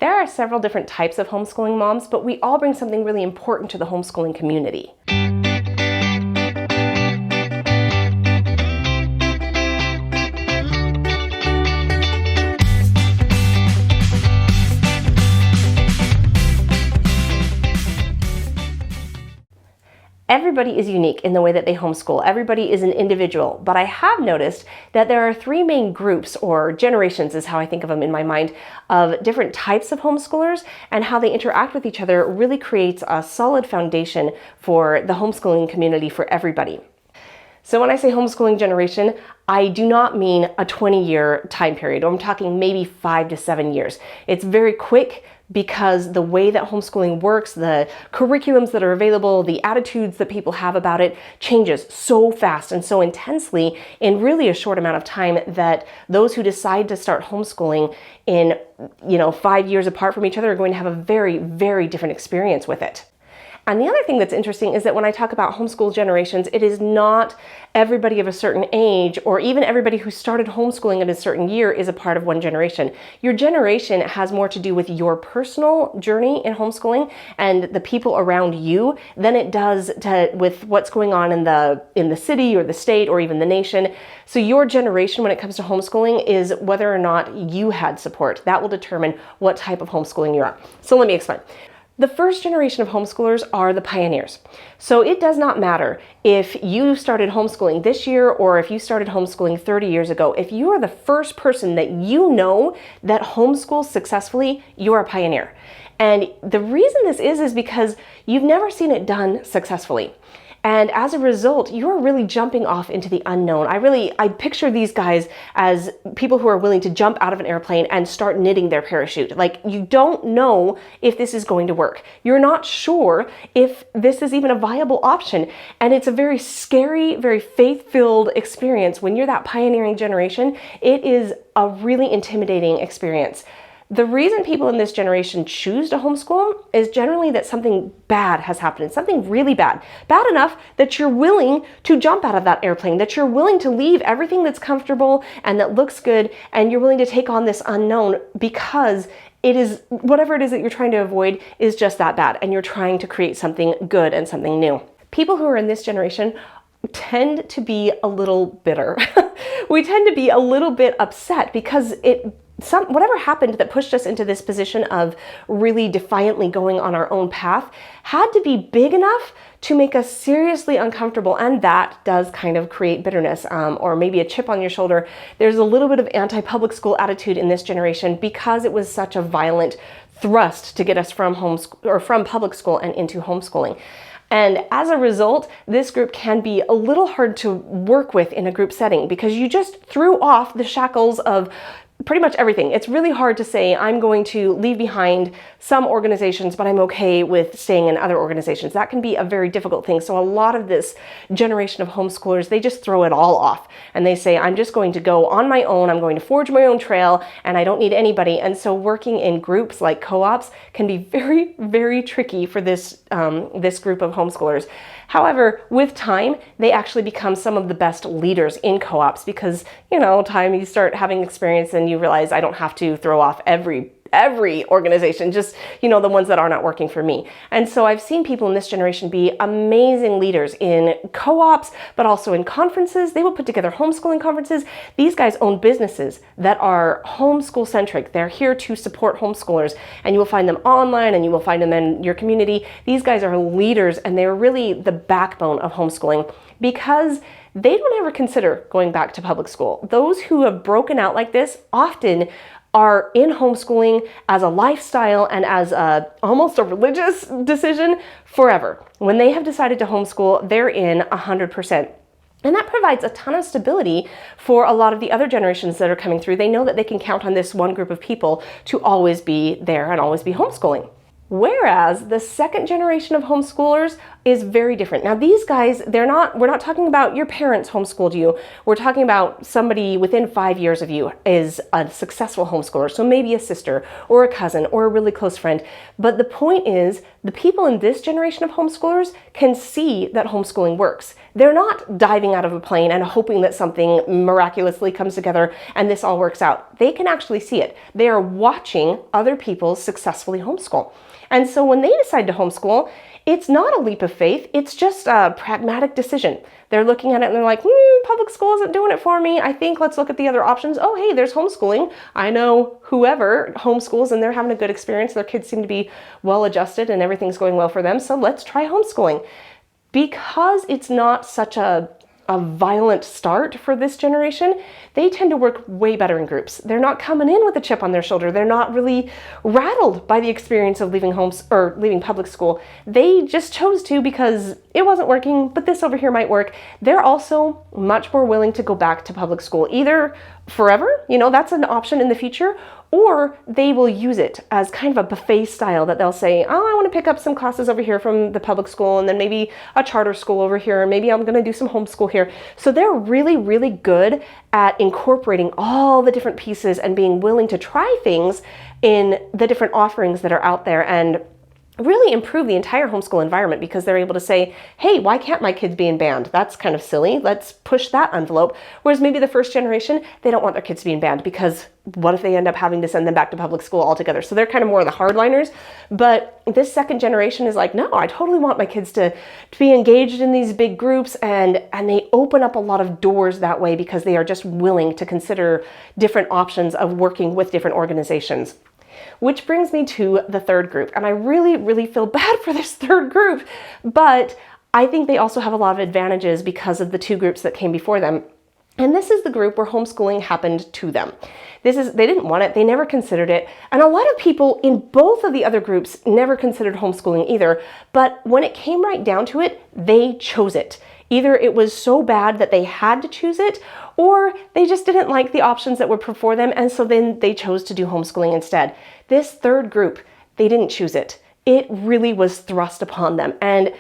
There are several different types of homeschooling moms, but we all bring something really important to the homeschooling community. Everybody is unique in the way that they homeschool. Everybody is an individual, but I have noticed that there are three main groups, or generations is how I think of them in my mind, of different types of homeschoolers, and how they interact with each other really creates a solid foundation for the homeschooling community for everybody. So when I say homeschooling generation, I do not mean a 20-year time period. I'm talking maybe 5 to 7 years. It's very quick because the way that homeschooling works, the curriculums that are available, the attitudes that people have about it changes so fast and so intensely in really a short amount of time that those who decide to start homeschooling in 5 years apart from each other are going to have a very, very different experience with it. And the other thing that's interesting is that when I talk about homeschool generations, it is not everybody of a certain age, or even everybody who started homeschooling at a certain year is a part of one generation. Your generation has more to do with your personal journey in homeschooling and the people around you than it does with what's going on in the city or the state or even the nation. So your generation when it comes to homeschooling is whether or not you had support. That will determine what type of homeschooling you're on. So let me explain. The first generation of homeschoolers are the pioneers. So it does not matter if you started homeschooling this year or if you started homeschooling 30 years ago. If you are the first person that you know that homeschools successfully, you are a pioneer. And the reason this is because you've never seen it done successfully. And as a result, you're really jumping off into the unknown. I picture these guys as people who are willing to jump out of an airplane and start knitting their parachute. Like, you don't know if this is going to work. You're not sure if this is even a viable option. And it's a very scary, very faith-filled experience. When you're that pioneering generation, it is a really intimidating experience. The reason people in this generation choose to homeschool is generally that something bad has happened, something really bad. Bad enough that you're willing to jump out of that airplane, that you're willing to leave everything that's comfortable and that looks good, and you're willing to take on this unknown because it is, whatever it is that you're trying to avoid is just that bad, and you're trying to create something good and something new. People who are in this generation tend to be a little bitter. We tend to be a little bit upset because whatever happened that pushed us into this position of really defiantly going on our own path had to be big enough to make us seriously uncomfortable, and that does kind of create bitterness or maybe a chip on your shoulder. There's a little bit of anti-public school attitude in this generation because it was such a violent thrust to get us from public school and into homeschooling. And as a result, this group can be a little hard to work with in a group setting because you just threw off the shackles of pretty much everything. It's really hard to say, I'm going to leave behind some organizations, but I'm okay with staying in other organizations. That can be a very difficult thing. So a lot of this generation of homeschoolers, they just throw it all off and they say, I'm just going to go on my own. I'm going to forge my own trail and I don't need anybody. And so working in groups like co-ops can be very, very tricky for this group of homeschoolers. However, with time, they actually become some of the best leaders in co-ops because, time you start having experience and you realize I don't have to throw off every organization, just, the ones that are not working for me. And so I've seen people in this generation be amazing leaders in co-ops, but also in conferences. They will put together homeschooling conferences. These guys own businesses that are homeschool centric. They're here to support homeschoolers, and you will find them online and you will find them in your community. These guys are leaders and they're really the backbone of homeschooling because they don't ever consider going back to public school. Those who have broken out like this often are in homeschooling as a lifestyle and as almost a religious decision forever. When they have decided to homeschool, they're in 100%. And that provides a ton of stability for a lot of the other generations that are coming through. They know that they can count on this one group of people to always be there and always be homeschooling. Whereas the second generation of homeschoolers is very different. Now these guys, we're not talking about your parents homeschooled you. We're talking about somebody within 5 years of you is a successful homeschooler. So maybe a sister or a cousin or a really close friend. But the point is, the people in this generation of homeschoolers can see that homeschooling works. They're not diving out of a plane and hoping that something miraculously comes together and this all works out. They can actually see it. They are watching other people successfully homeschool. And so when they decide to homeschool, it's not a leap of faith, it's just a pragmatic decision. They're looking at it and they're like, public school isn't doing it for me. I think let's look at the other options. Oh, hey, there's homeschooling. I know whoever homeschools and they're having a good experience. Their kids seem to be well adjusted and everything's going well for them. So let's try homeschooling. Because it's not such a violent start for this generation, they tend to work way better in groups. They're not coming in with a chip on their shoulder. They're not really rattled by the experience of leaving leaving public school. They just chose to because it wasn't working, but this over here might work. They're also much more willing to go back to public school, either forever, that's an option in the future, or they will use it as kind of a buffet style that they'll say, oh, I want to pick up some classes over here from the public school and then maybe a charter school over here, and maybe I'm going to do some homeschool here. So they're really, really good at incorporating all the different pieces and being willing to try things in the different offerings that are out there and really improve the entire homeschool environment because they're able to say, hey, why can't my kids be in band? That's kind of silly. Let's push that envelope. Whereas maybe the first generation, they don't want their kids to be in band because what if they end up having to send them back to public school altogether? So they're kind of more the hardliners. But this second generation is like, no, I totally want my kids to be engaged in these big groups, and they open up a lot of doors that way because they are just willing to consider different options of working with different organizations. Which brings me to the third group. And I really, really feel bad for this third group, but I think they also have a lot of advantages because of the two groups that came before them. And this is the group where homeschooling happened to them. They didn't want it, they never considered it. And a lot of people in both of the other groups never considered homeschooling either, but when it came right down to it, they chose it. Either it was so bad that they had to choose it, or they just didn't like the options that were before them, and so then they chose to do homeschooling instead. This third group, they didn't choose it. It really was thrust upon them. And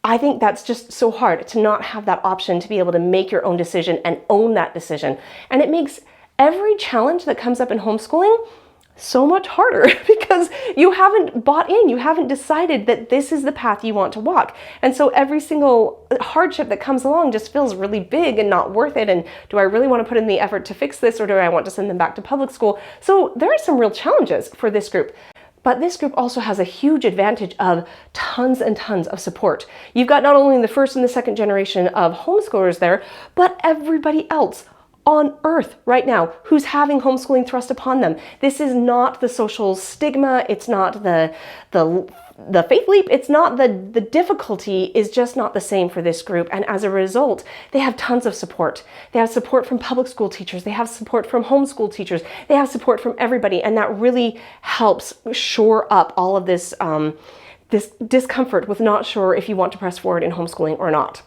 I think that's just so hard to not have that option to be able to make your own decision and own that decision. And it makes every challenge that comes up in homeschooling so much harder because you haven't bought in, you haven't decided that this is the path you want to walk. And so every single hardship that comes along just feels really big and not worth it. And do I really want to put in the effort to fix this, or do I want to send them back to public school? So there are some real challenges for this group. But this group also has a huge advantage of tons and tons of support. You've got not only the first and the second generation of homeschoolers there, but everybody else on earth right now who's having homeschooling thrust upon them. This is not the social stigma, it's not the faith leap, it's not the difficulty is just not the same for this group. And as a result, they have tons of support. They have support from public school teachers, they have support from homeschool teachers, they have support from everybody, and that really helps shore up all of this this discomfort with not sure if you want to press forward in homeschooling or not.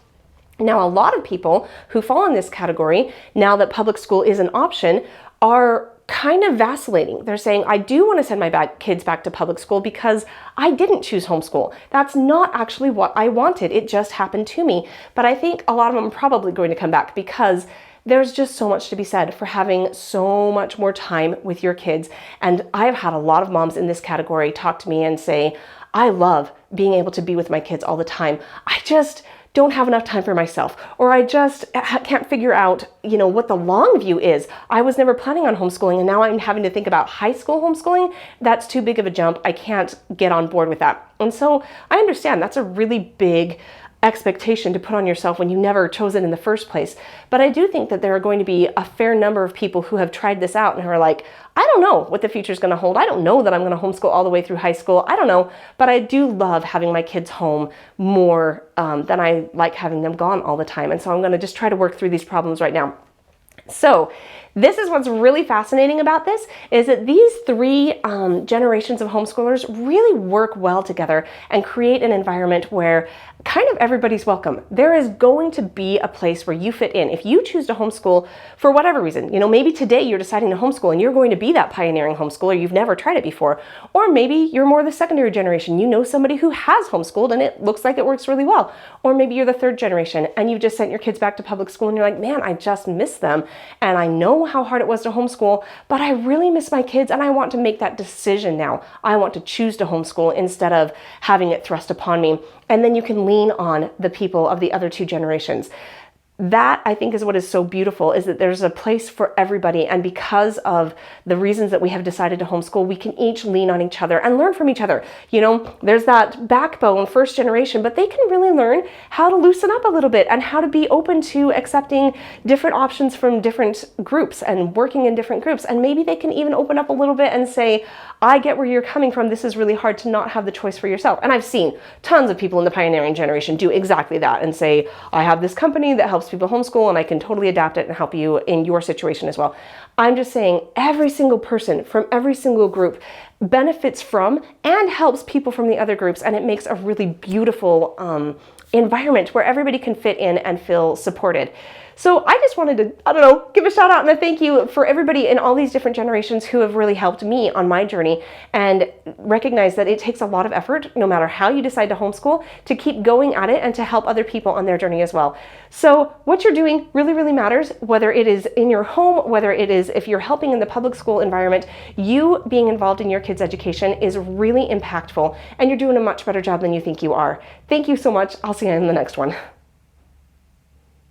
Now, a lot of people who fall in this category, now that public school is an option, are kind of vacillating. They're saying, I do want to send my kids back to public school because I didn't choose homeschool. That's not actually what I wanted. It just happened to me. But I think a lot of them are probably going to come back because there's just so much to be said for having so much more time with your kids. And I've had a lot of moms in this category talk to me and say, I love being able to be with my kids all the time. I just don't have enough time for myself, or I just can't figure out, what the long view is. I was never planning on homeschooling, and now I'm having to think about high school homeschooling. That's too big of a jump. I can't get on board with that. And so I understand that's a really big expectation to put on yourself when you never chose it in the first place. But I do think that there are going to be a fair number of people who have tried this out and who are like, I don't know what the future is going to hold. I don't know that I'm going to homeschool all the way through high school. I don't know. But I do love having my kids home more than I like having them gone all the time. And so I'm going to just try to work through these problems right now. So This is what's really fascinating about this, is that these three generations of homeschoolers really work well together and create an environment where kind of everybody's welcome. There is going to be a place where you fit in. If you choose to homeschool for whatever reason, maybe today you're deciding to homeschool and you're going to be that pioneering homeschooler, you've never tried it before, or maybe you're more the secondary generation, you know somebody who has homeschooled and it looks like it works really well, or maybe you're the third generation and you've just sent your kids back to public school and you're like, man, I just miss them and I know how hard it was to homeschool, but I really miss my kids and I want to make that decision now. I want to choose to homeschool instead of having it thrust upon me. And then you can lean on the people of the other two generations. That, I think, is what is so beautiful, is that there's a place for everybody. And because of the reasons that we have decided to homeschool, we can each lean on each other and learn from each other. There's that backbone, first generation, but they can really learn how to loosen up a little bit and how to be open to accepting different options from different groups and working in different groups. And maybe they can even open up a little bit and say, I get where you're coming from. This is really hard to not have the choice for yourself. And I've seen tons of people in the pioneering generation do exactly that and say, I have this company that helps people homeschool and I can totally adapt it and help you in your situation as well. I'm just saying every single person from every single group benefits from and helps people from the other groups, and it makes a really beautiful environment where everybody can fit in and feel supported. So I just wanted to, give a shout out and a thank you for everybody in all these different generations who have really helped me on my journey, and recognize that it takes a lot of effort, no matter how you decide to homeschool, to keep going at it and to help other people on their journey as well. So what you're doing really, really matters, whether it is in your home, whether it is if you're helping in the public school environment. You being involved in your kids' education is really impactful, and you're doing a much better job than you think you are. Thank you so much. I'll see you in the next one.